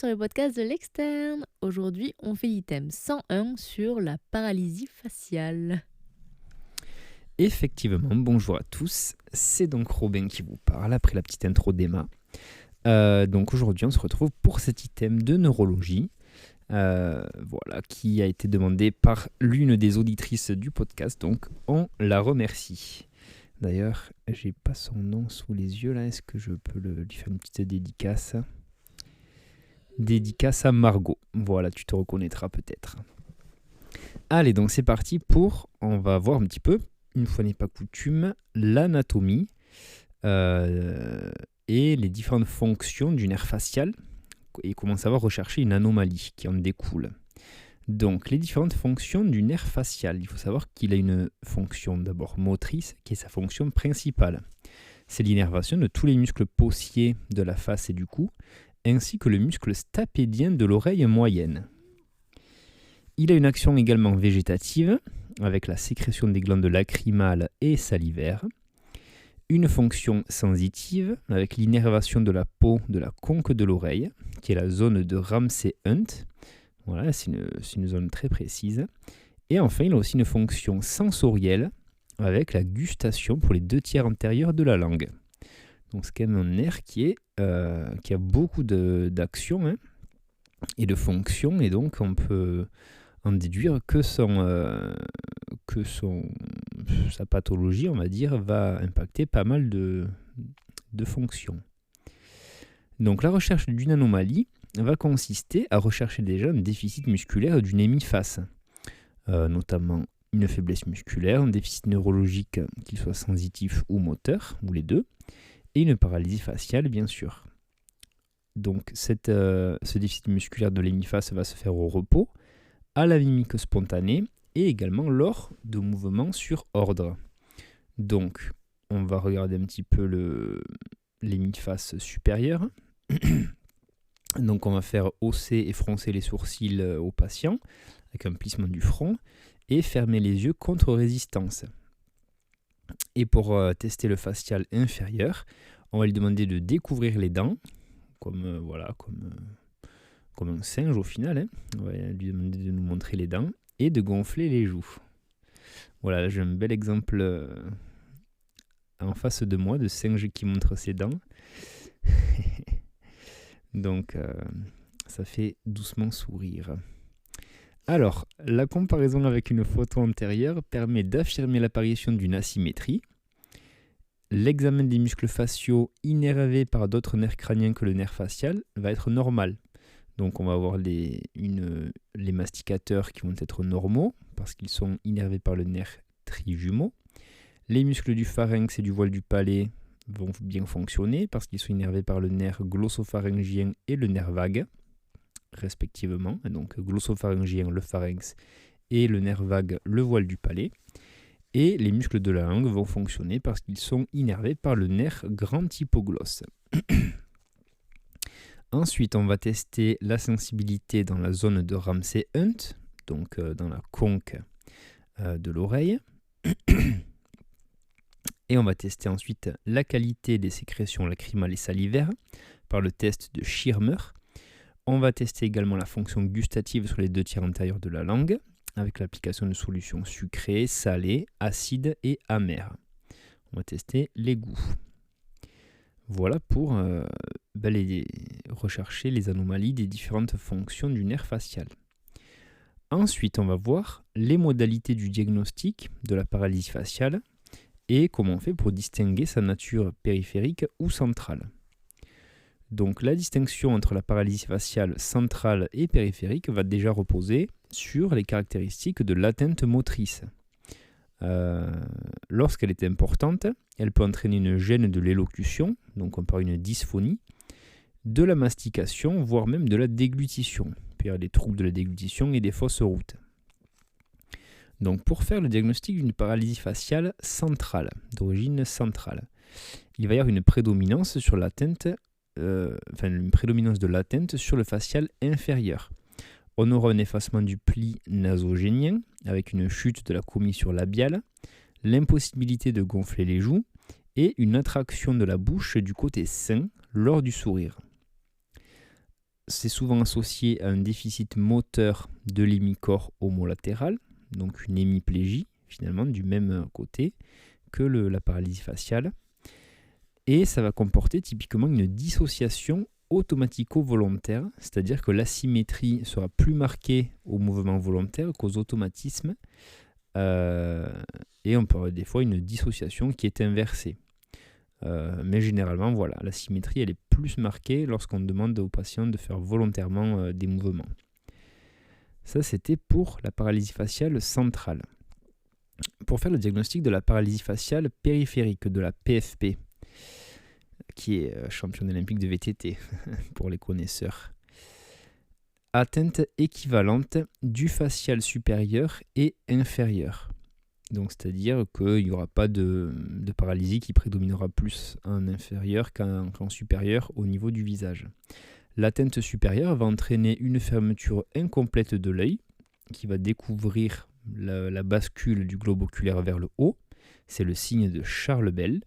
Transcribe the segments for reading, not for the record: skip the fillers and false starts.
sur le podcast de l'externe. Aujourd'hui, on fait l'item 101 sur la paralysie faciale. Effectivement, bonjour à tous, c'est donc Robin qui vous parle après la petite intro d'Emma. Donc aujourd'hui on se retrouve pour cet item de neurologie, qui a été demandé par l'une des auditrices du podcast, donc on la remercie. D'ailleurs, j'ai pas son nom sous les yeux là, est-ce que je peux lui faire une petite dédicace ? Dédicace à Margot, voilà, tu te reconnaîtras peut-être. Allez, donc c'est parti on va voir un petit peu, une fois n'est pas coutume, l'anatomie et les différentes fonctions du nerf facial et comment savoir rechercher une anomalie qui en découle. Donc, les différentes fonctions du nerf facial, il faut savoir qu'il a une fonction d'abord motrice qui est sa fonction principale. C'est l'innervation de tous les muscles possiers de la face et du cou, ainsi que le muscle stapédien de l'oreille moyenne. Il a une action également végétative, avec la sécrétion des glandes lacrymales et salivaires. Une fonction sensitive, avec l'innervation de la peau de la conque de l'oreille, qui est la zone de Ramsay-Hunt. Voilà, c'est une zone très précise. Et enfin, il a aussi une fonction sensorielle, avec la gustation pour les 2/3 antérieurs de la langue. Donc c'est quand même un nerf qui a beaucoup d'actions et de fonctions, et donc on peut en déduire que sa pathologie, on va dire, va impacter pas mal de fonctions. Donc la recherche d'une anomalie va consister à rechercher déjà un déficit musculaire d'une hémiface, notamment une faiblesse musculaire, un déficit neurologique qu'il soit sensitif ou moteur, ou les deux, et une paralysie faciale bien sûr. Donc ce déficit musculaire de l'hémiface va se faire au repos, à la mimique spontanée et également lors de mouvements sur ordre. Donc, on va regarder un petit peu l'hémiface supérieure. Donc, on va faire hausser et froncer les sourcils au patient avec un plissement du front et fermer les yeux contre résistance. Et pour tester le facial inférieur, on va lui demander de découvrir les dents, comme un singe au final. On va lui demander de nous montrer les dents et de gonfler les joues. Voilà, là, j'ai un bel exemple en face de moi de singe qui montre ses dents. Donc, ça fait doucement sourire. Alors, la comparaison avec une photo antérieure permet d'affirmer l'apparition d'une asymétrie. L'examen des muscles faciaux innervés par d'autres nerfs crâniens que le nerf facial va être normal. Donc on va avoir les masticateurs qui vont être normaux parce qu'ils sont innervés par le nerf trijumeau. Les muscles du pharynx et du voile du palais vont bien fonctionner parce qu'ils sont innervés par le nerf glossopharyngien et le nerf vague, respectivement. Donc glossopharyngien, le pharynx, et le nerf vague, le voile du palais. Et les muscles de la langue vont fonctionner parce qu'ils sont innervés par le nerf grand hypoglosse. Ensuite, on va tester la sensibilité dans la zone de Ramsay-Hunt, donc dans la conque de l'oreille. Et on va tester ensuite la qualité des sécrétions lacrymales et salivaires par le test de Schirmer. On va tester également la fonction gustative sur les 2/3 antérieurs de la langue, avec l'application de solutions sucrées, salées, acides et amères. On va tester les goûts. Voilà pour rechercher les anomalies des différentes fonctions du nerf facial. Ensuite, on va voir les modalités du diagnostic de la paralysie faciale et comment on fait pour distinguer sa nature périphérique ou centrale. Donc la distinction entre la paralysie faciale centrale et périphérique va déjà reposer sur les caractéristiques de l'atteinte motrice. Lorsqu'elle est importante, elle peut entraîner une gêne de l'élocution, donc on parle d'une dysphonie, de la mastication, voire même de la déglutition. Il peut y avoir des troubles de la déglutition et des fausses routes. Donc pour faire le diagnostic d'une paralysie faciale centrale, d'origine centrale, il va y avoir une prédominance sur l'atteinte, une prédominance de l'atteinte sur le facial inférieur. On aura un effacement du pli nasogénien avec une chute de la commissure labiale, l'impossibilité de gonfler les joues et une attraction de la bouche du côté sain lors du sourire. c'est souvent associé à un déficit moteur de l'hémicorps homolatéral, donc une hémiplégie finalement du même côté que la paralysie faciale. Et ça va comporter typiquement une dissociation automatico-volontaire, c'est-à-dire que l'asymétrie sera plus marquée au mouvement volontaire qu'aux automatismes, et on peut avoir des fois une dissociation qui est inversée. Mais généralement, voilà, la symétrie elle est plus marquée lorsqu'on demande aux patients de faire volontairement des mouvements. Ça, c'était pour la paralysie faciale centrale. Pour faire le diagnostic de la paralysie faciale périphérique, de la PFP, qui est championne olympique de VTT pour les connaisseurs. Atteinte équivalente du facial supérieur et inférieur. Donc, c'est-à-dire qu'il n'y aura pas de paralysie qui prédominera plus en inférieur qu'en supérieur au niveau du visage. L'atteinte supérieure va entraîner une fermeture incomplète de l'œil qui va découvrir la bascule du globe oculaire vers le haut. C'est le signe de Charles Bell.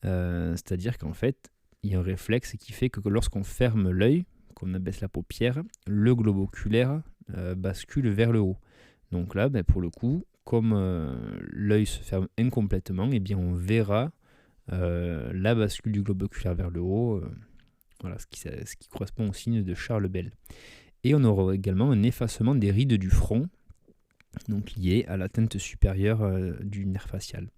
C'est-à-dire qu'en fait, il y a un réflexe qui fait que lorsqu'on ferme l'œil, qu'on abaisse la paupière, le globe oculaire bascule vers le haut. Donc là, pour le coup, comme l'œil se ferme incomplètement, eh bien on verra la bascule du globe oculaire vers le haut, voilà, ce qui correspond au signe de Charles Bell. Et on aura également un effacement des rides du front, donc lié à l'atteinte supérieure du nerf facial.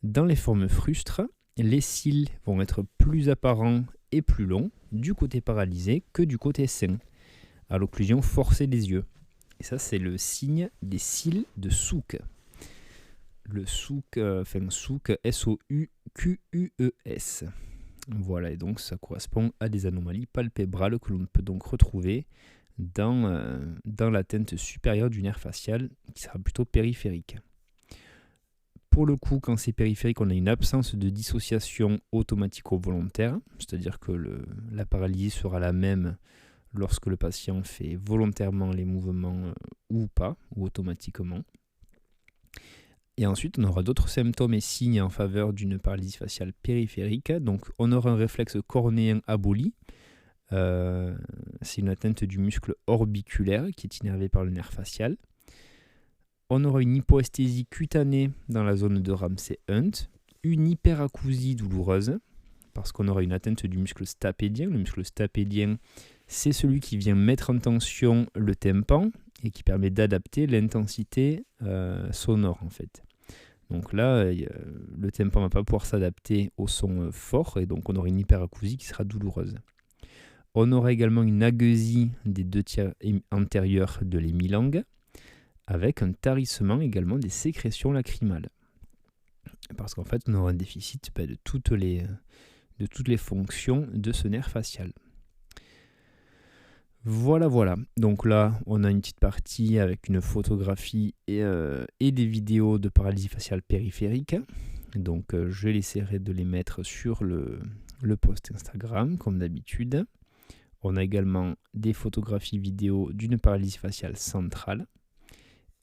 Dans les formes frustres, les cils vont être plus apparents et plus longs du côté paralysé que du côté sain, à l'occlusion forcée des yeux. Et ça, c'est le signe des cils de Souk. Le Souk, Souk, S-O-U-Q-U-E-S. Voilà, et donc ça correspond à des anomalies palpébrales que l'on peut donc retrouver dans l'atteinte supérieure du nerf facial, qui sera plutôt périphérique. Pour le coup, quand c'est périphérique, on a une absence de dissociation automatico-volontaire, c'est-à-dire que la paralysie sera la même lorsque le patient fait volontairement les mouvements ou pas, ou automatiquement. Et ensuite, on aura d'autres symptômes et signes en faveur d'une paralysie faciale périphérique. Donc, on aura un réflexe cornéen aboli. C'est une atteinte du muscle orbiculaire qui est innervé par le nerf facial. On aura une hypoesthésie cutanée dans la zone de Ramsay-Hunt, une hyperacousie douloureuse, parce qu'on aura une atteinte du muscle stapédien. Le muscle stapédien, c'est celui qui vient mettre en tension le tympan et qui permet d'adapter l'intensité sonore en fait. Donc là, le tympan ne va pas pouvoir s'adapter au son fort et donc on aura une hyperacousie qui sera douloureuse. On aura également une agueusie des 2/3 antérieurs de l'hémilangue, avec un tarissement également des sécrétions lacrymales. Parce qu'en fait, on aura un déficit de toutes les fonctions de ce nerf facial. Voilà. Donc là, on a une petite partie avec une photographie et des vidéos de paralysie faciale périphérique. Donc je essaierai de les mettre sur le post Instagram, comme d'habitude. On a également des photographies vidéo d'une paralysie faciale centrale.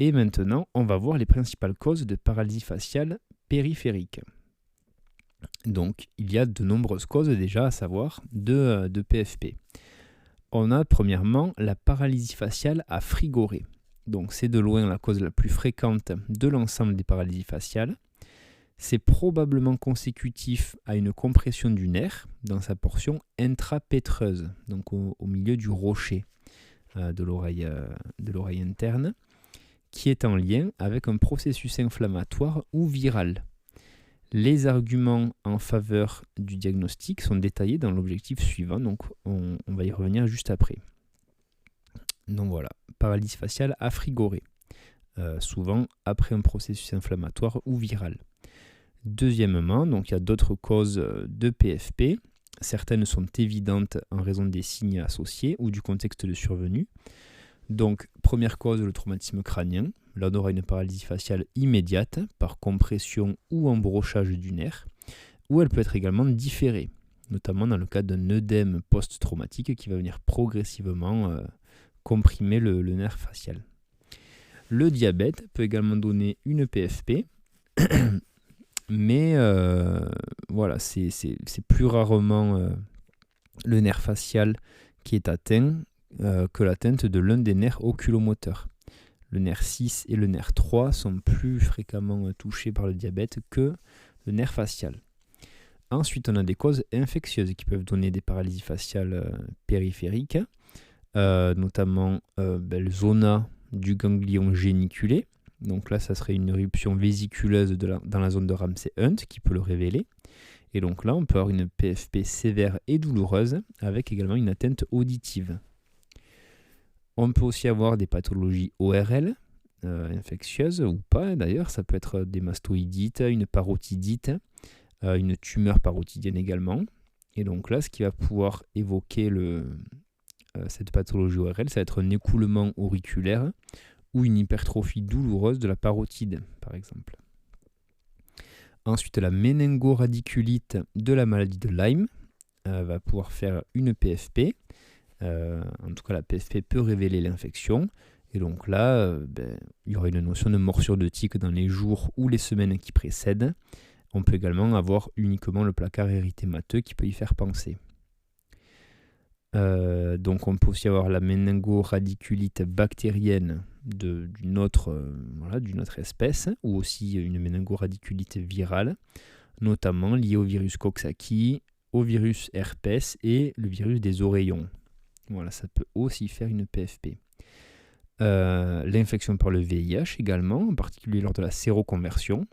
Et maintenant, on va voir les principales causes de paralysie faciale périphérique. Donc, il y a de nombreuses causes déjà à savoir de PFP. On a premièrement la paralysie faciale à frigorée. Donc, c'est de loin la cause la plus fréquente de l'ensemble des paralysies faciales. C'est probablement consécutif à une compression du nerf dans sa portion intrapétreuse, donc au milieu du rocher de l'oreille interne, qui est en lien avec un processus inflammatoire ou viral. Les arguments en faveur du diagnostic sont détaillés dans l'objectif suivant, donc on va y revenir juste après. Donc voilà, paralysie faciale à frigorée, souvent après un processus inflammatoire ou viral. Deuxièmement, donc il y a d'autres causes de PFP. Certaines sont évidentes en raison des signes associés ou du contexte de survenue. Donc, première cause, le traumatisme crânien. Là, on aura une paralysie faciale immédiate par compression ou embrochage du nerf, ou elle peut être également différée, notamment dans le cas d'un œdème post-traumatique qui va venir progressivement comprimer le nerf facial. Le diabète peut également donner une PFP, mais voilà, c'est plus rarement le nerf facial qui est atteint que l'atteinte de l'un des nerfs oculomoteurs. Le nerf 6 et le nerf 3 sont plus fréquemment touchés par le diabète que le nerf facial. Ensuite, on a des causes infectieuses qui peuvent donner des paralysies faciales périphériques, notamment le zona du ganglion géniculé. Donc là, ça serait une éruption vésiculeuse dans la zone de Ramsay-Hunt qui peut le révéler. Et donc là, on peut avoir une PFP sévère et douloureuse avec également une atteinte auditive. On peut aussi avoir des pathologies ORL, infectieuses ou pas d'ailleurs. Ça peut être des mastoïdites, une parotidite, une tumeur parotidienne également. Et donc là, ce qui va pouvoir évoquer cette pathologie ORL, ça va être un écoulement auriculaire ou une hypertrophie douloureuse de la parotide, par exemple. Ensuite, la méningo-radiculite de la maladie de Lyme va pouvoir faire une PFP. En tout cas, la PFP peut révéler l'infection. Et donc là, il y aura une notion de morsure de tique dans les jours ou les semaines qui précèdent. On peut également avoir uniquement le placard érythémateux qui peut y faire penser. Donc on peut aussi avoir la méningo-radiculite bactérienne d'une autre espèce, ou aussi une méningo-radiculite virale, notamment liée au virus Coxsackie, au virus herpès et le virus des oreillons. Voilà, ça peut aussi faire une PFP. L'infection par le VIH également, en particulier lors de la séroconversion.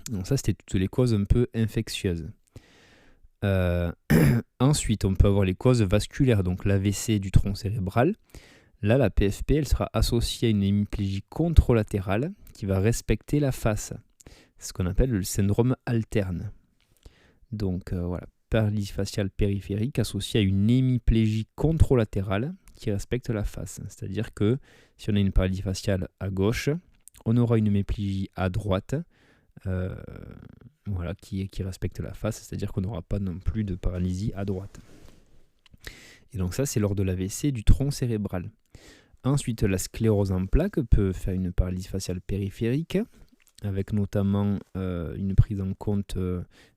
Donc ça, c'était toutes les causes un peu infectieuses. Ensuite, on peut avoir les causes vasculaires, donc l'AVC du tronc cérébral. Là, la PFP, elle sera associée à une hémiplégie contralatérale qui va respecter la face. C'est ce qu'on appelle le syndrome alterne. Donc voilà, paralysie faciale périphérique associée à une hémiplégie contralatérale qui respecte la face. C'est-à-dire que si on a une paralysie faciale à gauche, on aura une hémiplégie à droite qui respecte la face, c'est-à-dire qu'on n'aura pas non plus de paralysie à droite. Et donc ça, c'est lors de l'AVC du tronc cérébral. Ensuite, la sclérose en plaques peut faire une paralysie faciale périphérique, avec notamment une prise en compte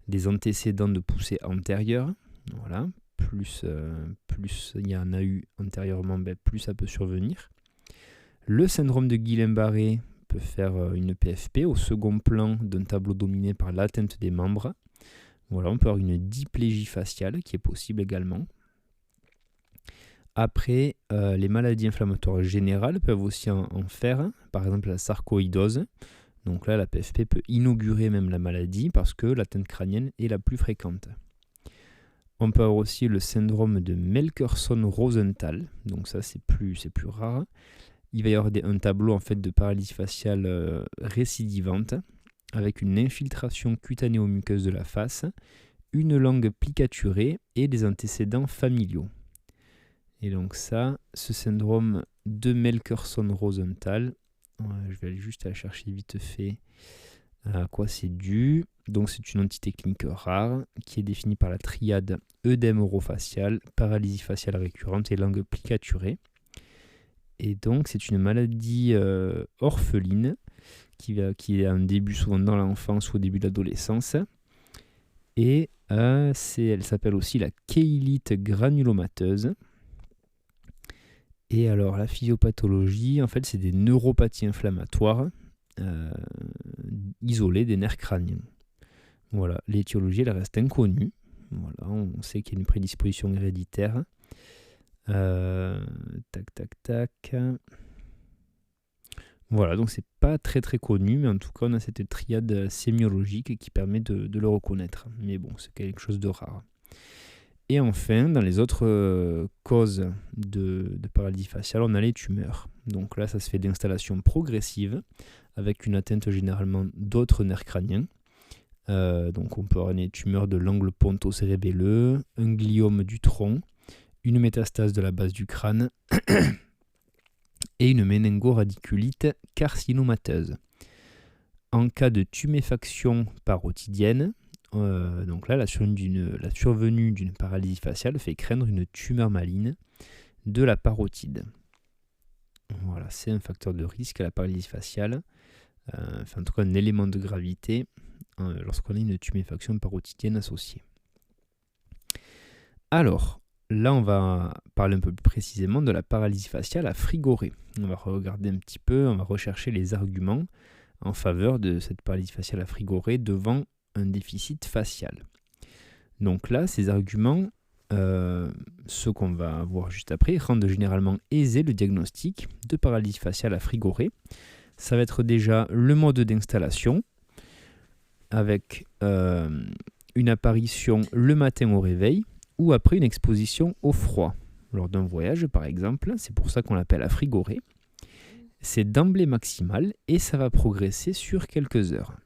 des antécédents de poussée antérieure. Voilà. Plus il y en a eu antérieurement, plus ça peut survenir. Le syndrome de Guillain-Barré peut faire une PFP au second plan d'un tableau dominé par l'atteinte des membres. Voilà, on peut avoir une diplégie faciale qui est possible également. Après, les maladies inflammatoires générales peuvent aussi en faire, par exemple la sarcoïdose. Donc là, la PFP peut inaugurer même la maladie parce que l'atteinte crânienne est la plus fréquente. On peut avoir aussi le syndrome de Melkersson-Rosenthal. Donc ça, c'est plus rare. Il va y avoir un tableau en fait de paralysie faciale récidivante avec une infiltration cutanéo-muqueuse de la face, une langue plicaturée et des antécédents familiaux. Et donc ça, ce syndrome de Melkersson-Rosenthal, je vais aller juste la chercher vite fait à quoi c'est dû. Donc c'est une entité clinique rare qui est définie par la triade œdème orofacial, paralysie faciale récurrente et langue plicaturée. Et donc c'est une maladie orpheline qui a un début souvent dans l'enfance ou au début de l'adolescence. Et elle s'appelle aussi la kéylite granulomateuse. Et alors la physiopathologie, en fait c'est des neuropathies inflammatoires isolées des nerfs crâniens. Voilà, l'étiologie elle reste inconnue. Voilà, on sait qu'il y a une prédisposition héréditaire. Voilà, donc c'est pas très très connu, mais en tout cas on a cette triade sémiologique qui permet de le reconnaître. Mais bon, c'est quelque chose de rare. Et enfin, dans les autres causes de paralysie faciale, on a les tumeurs. Donc là, ça se fait d'installation progressive, avec une atteinte généralement d'autres nerfs crâniens. Donc on peut avoir des tumeurs de l'angle ponto-cérébelleux, un gliome du tronc, une métastase de la base du crâne et une méningo-radiculite carcinomateuse. En cas de tuméfaction parotidienne, donc là, la survenue d'une paralysie faciale fait craindre une tumeur maligne de la parotide. Voilà, c'est un facteur de risque à la paralysie faciale, en tout cas un élément de gravité lorsqu'on a une tuméfaction parotidienne associée. Alors, là, on va parler un peu plus précisément de la paralysie faciale à frigorer. On va regarder un petit peu, on va rechercher les arguments en faveur de cette paralysie faciale à frigorer devant un déficit facial. Donc là, ces arguments, ceux qu'on va voir juste après, rendent généralement aisé le diagnostic de paralysie faciale à frigorer. Ça va être déjà le mode d'installation, avec une apparition le matin au réveil ou après une exposition au froid, lors d'un voyage par exemple. C'est pour ça qu'on l'appelle à frigorer. C'est d'emblée maximal et ça va progresser sur quelques heures.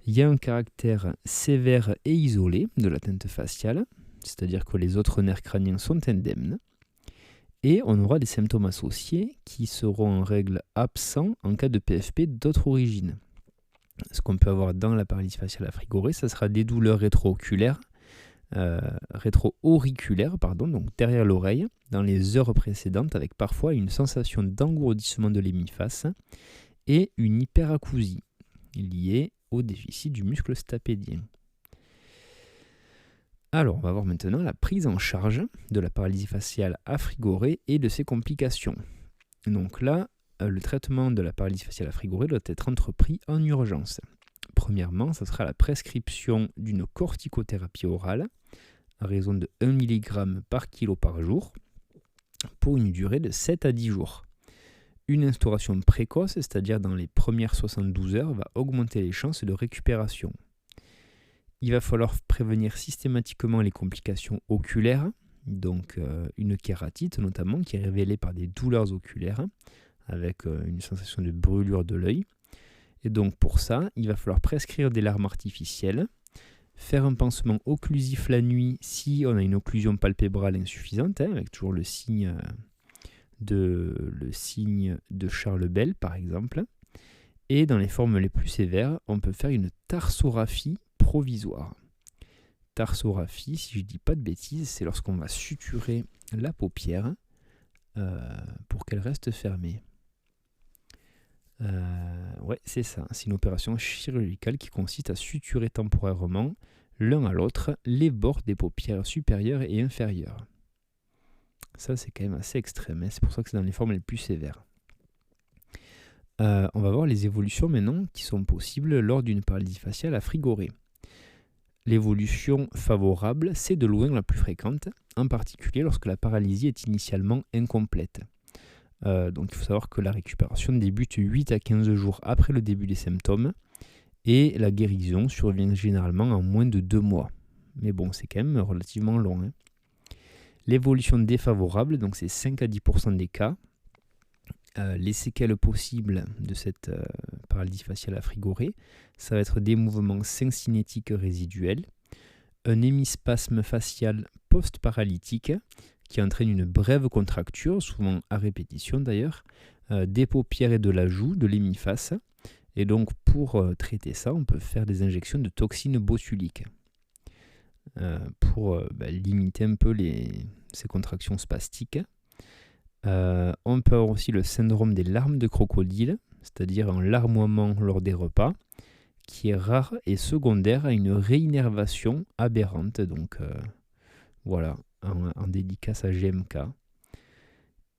Il y a un caractère sévère et isolé de l'atteinte faciale, c'est-à-dire que les autres nerfs crâniens sont indemnes. Et on aura des symptômes associés qui seront en règle absents en cas de PFP d'autre origine. Ce qu'on peut avoir dans la paralysie faciale à frigorer, ça sera des douleurs rétro-auriculaires, donc derrière l'oreille, dans les heures précédentes, avec parfois une sensation d'engourdissement de l'hémiface et une hyperacousie liée au déficit du muscle stapédien. Alors, on va voir maintenant la prise en charge de la paralysie faciale à frigorer et de ses complications. Donc là, le traitement de la paralysie faciale à frigorer doit être entrepris en urgence. Premièrement, ce sera la prescription d'une corticothérapie orale à raison de 1 mg par kilo par jour pour une durée de 7 à 10 jours. Une instauration précoce, c'est-à-dire dans les premières 72 heures, va augmenter les chances de récupération. Il va falloir prévenir systématiquement les complications oculaires, donc une kératite notamment, qui est révélée par des douleurs oculaires, avec une sensation de brûlure de l'œil. Et donc pour ça, il va falloir prescrire des larmes artificielles, faire un pansement occlusif la nuit si on a une occlusion palpébrale insuffisante, avec toujours le signe de Charles Bell par exemple. Et dans les formes les plus sévères, on peut faire une tarsographie provisoire. Tarsographie, si je ne dis pas de bêtises, c'est lorsqu'on va suturer la paupière pour qu'elle reste fermée. Ouais, c'est ça. C'est une opération chirurgicale qui consiste à suturer temporairement l'un à l'autre les bords des paupières supérieures et inférieures. Ça, c'est quand même assez extrême. C'est pour ça que c'est dans les formes les plus sévères. On va voir les évolutions maintenant qui sont possibles lors d'une paralysie faciale à frigorer. L'évolution favorable, c'est de loin la plus fréquente, en particulier lorsque la paralysie est initialement incomplète. Donc il faut savoir que la récupération débute 8 à 15 jours après le début des symptômes et la guérison survient généralement en moins de 2 mois. Mais bon, c'est quand même relativement long. L'évolution défavorable, donc c'est 5 à 10% des cas. Les séquelles possibles de cette paralysie faciale à frigorer, ça va être des mouvements syncinétiques résiduels, un hémispasme facial post-paralytique qui entraîne une brève contracture, souvent à répétition d'ailleurs, des paupières et de la joue, de l'hémiface. Et donc pour traiter ça, on peut faire des injections de toxines botuliques pour limiter un peu ces contractions spastiques. On peut avoir aussi le syndrome des larmes de crocodile, c'est-à-dire un larmoiement lors des repas, qui est rare et secondaire à une réinnervation aberrante, donc voilà, en dédicace à GMK.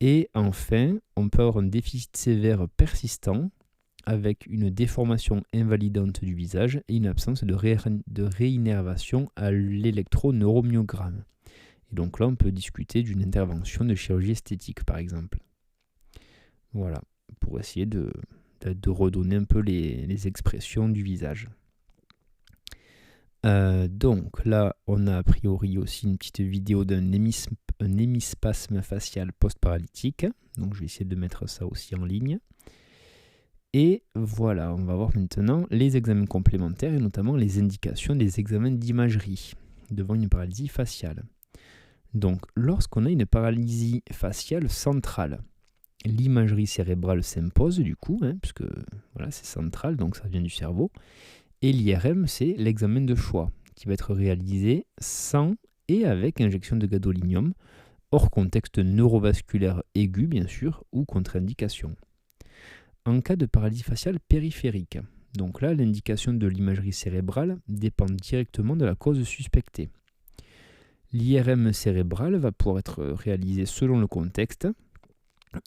Et enfin, on peut avoir un déficit sévère persistant avec une déformation invalidante du visage et une absence de réinnervation à l'électroneuromyogramme. Et donc là, on peut discuter d'une intervention de chirurgie esthétique, par exemple. Voilà, pour essayer de redonner un peu les expressions du visage. Donc là, on a a priori aussi une petite vidéo d'un hémispasme facial post-paralytique. Donc je vais essayer de mettre ça aussi en ligne. Et voilà, on va voir maintenant les examens complémentaires et notamment les indications des examens d'imagerie devant une paralysie faciale. Donc, lorsqu'on a une paralysie faciale centrale, l'imagerie cérébrale s'impose du coup, puisque voilà, c'est central, donc ça vient du cerveau. Et l'IRM, c'est l'examen de choix, qui va être réalisé sans et avec injection de gadolinium, hors contexte neurovasculaire aigu, bien sûr, ou contre-indication. En cas de paralysie faciale périphérique, donc là, l'indication de l'imagerie cérébrale dépend directement de la cause suspectée. L'IRM cérébral va pouvoir être réalisé selon le contexte,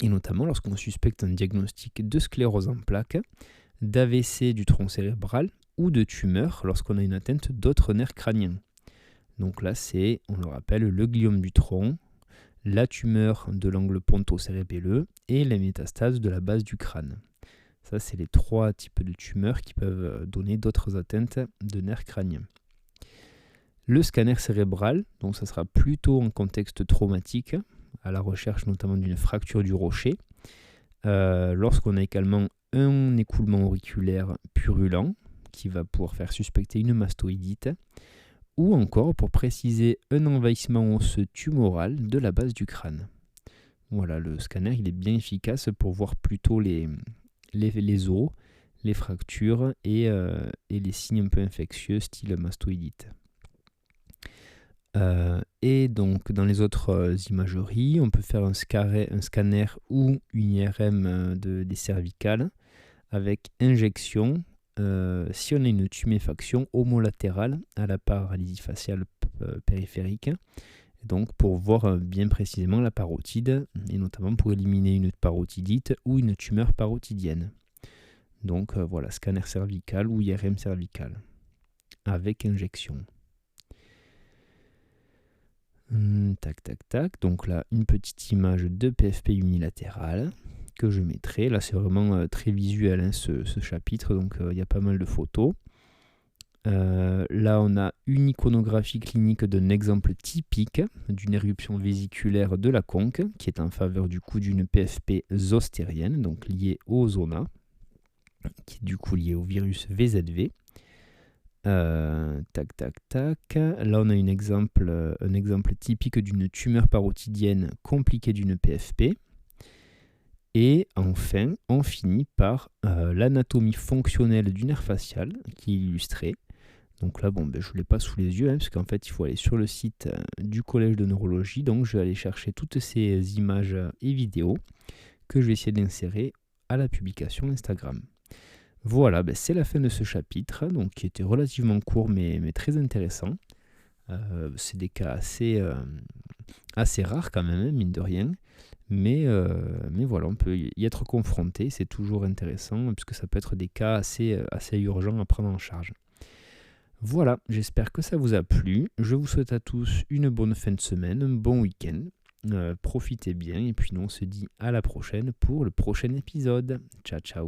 et notamment lorsqu'on suspecte un diagnostic de sclérose en plaques, d'AVC du tronc cérébral ou de tumeur lorsqu'on a une atteinte d'autres nerfs crâniens. Donc là, c'est, on le rappelle, le gliome du tronc, la tumeur de l'angle ponto-cérébelleux et les métastases de la base du crâne. Ça, c'est les 3 types de tumeurs qui peuvent donner d'autres atteintes de nerfs crâniens. Le scanner cérébral, donc ça sera plutôt en contexte traumatique, à la recherche notamment d'une fracture du rocher, lorsqu'on a également un écoulement auriculaire purulent qui va pouvoir faire suspecter une mastoïdite, ou encore pour préciser un envahissement osseux tumoral de la base du crâne. Voilà, le scanner il est bien efficace pour voir plutôt les os, les fractures et les signes un peu infectieux style mastoïdite. Et donc dans les autres imageries, on peut faire un scanner ou une IRM des cervicales avec injection si on a une tuméfaction homolatérale à la paralysie faciale périphérique, donc pour voir bien précisément la parotide et notamment pour éliminer une parotidite ou une tumeur parotidienne. Donc voilà, scanner cervical ou IRM cervical avec injection. Tac, tac, tac. Donc là, une petite image de PFP unilatérale que je mettrai. Là, c'est vraiment très visuel hein, ce chapitre, donc il y a pas mal de photos. Là, on a une iconographie clinique d'un exemple typique d'une éruption vésiculaire de la conque qui est en faveur du coup d'une PFP zostérienne, donc liée au zona, qui est du coup liée au virus VZV. Tac, tac, tac. Là, on a un exemple typique d'une tumeur parotidienne compliquée d'une PFP. Et enfin, on finit par l'anatomie fonctionnelle du nerf facial qui est illustrée. Donc là, je ne l'ai pas sous les yeux, parce qu'en fait, il faut aller sur le site du Collège de neurologie. Donc, je vais aller chercher toutes ces images et vidéos que je vais essayer d'insérer à la publication Instagram. Voilà, c'est la fin de ce chapitre, donc qui était relativement court mais très intéressant. C'est des cas assez rares quand même, mine de rien. Mais voilà, on peut y être confronté, c'est toujours intéressant, puisque ça peut être des cas assez urgents à prendre en charge. Voilà, j'espère que ça vous a plu. Je vous souhaite à tous une bonne fin de semaine, un bon week-end. Profitez bien, et puis nous on se dit à la prochaine pour le prochain épisode. Ciao, ciao.